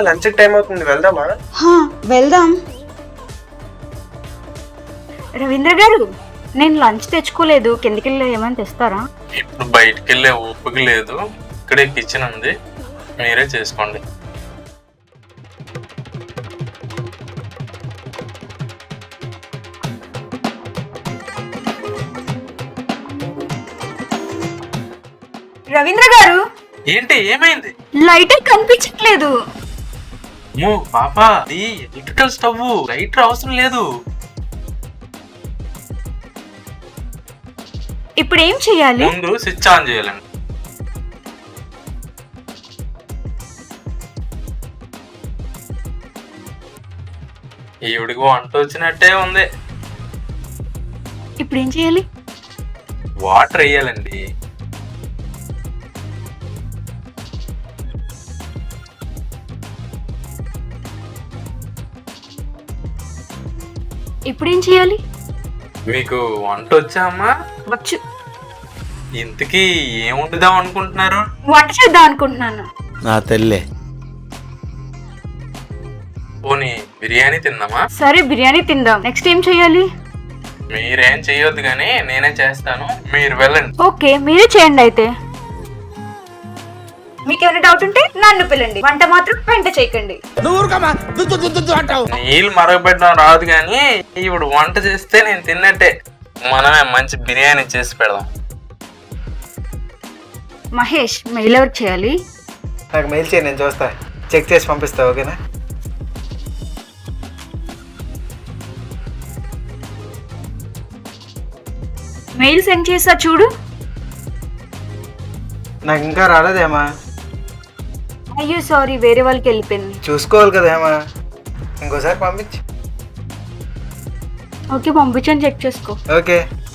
Lunch time అవుతుంది, వెళ్దామా? వెళ్దాం. రవీంద్ర గారు, నేను లంచ్ తెచ్చుకోలేదు, కిందకి వెళ్ళి ఏమైనా తెస్తారా? ఇప్పుడు బయటికి వెళ్ళే ఓపిక లేదు, ఇక్కడే కిచెన్ ఉంది, మీరే చేసుకోండి. రవీంద్ర గారు, ఏంటి ఏమైంది? లైట్ కనిపించట్లేదు. పాపా, ఇది ఎలక్ట్రికల్ స్టవ్, లైటర్ అవసరం లేదు. ఇప్పుడు ఏం చెయ్యాలి? ముందు స్విచ్ ఆన్ చేయాలండి. ఈవిడికి వంట వచ్చినట్టే ఉంది. ఇప్పుడు ఏం చేయాలి? వాటర్ వేయాలండి. ఇప్పుడు ఏం చేయాలి? మీకు వంట వచ్చా అమ్మా? వచ్చు. ఇంతకీ ఏం వండుదాం అనుకుంటున్నారు? వంట చేద్దాం అనుకుంటున్నాను. నా తల్లే. పోనీ బిర్యానీ తిందామా? సరే, బిర్యానీ తిందాం. నెక్స్ట్ ఏం చేయాలి? మీరేం చెయ్యొద్దు కానీ నేనే చేస్తాను, మీరు వెళ్ళండి. ఓకే, మీరే చేయండి అయితే. మీకు ఏమైనా డౌట్ ఉంటే నన్ను పిల్లండి, వంట మాత్రం వెంట చేయకండి. నీళ్ళు మరగబెట్టడం రాదు కానీ ఇప్పుడు వంట చేస్తే నేను తిన్నట్టే. మనమే మంచి బిర్యానీ చేసి పెడదాం. మహేష్, మెయిల్ ఎవరికి చేయాలి? నాకు మెయిల్ చేయి, నేను చూస్తా, చెక్ చేసి పంపిస్తా. ఓకేనా? మెయిల్ సెండ్ చేసా చూడు. నాకు ఇంకా రాలేదేమా. అయ్యో సారీ, వేరే వాళ్ళకి వెళ్ళిపోయింది. చూసుకోవాలి కదా ఏమా, ఇంకోసారి పంపించు. ఓకే, పంపించని చెక్ చేసుకో. ఓకే.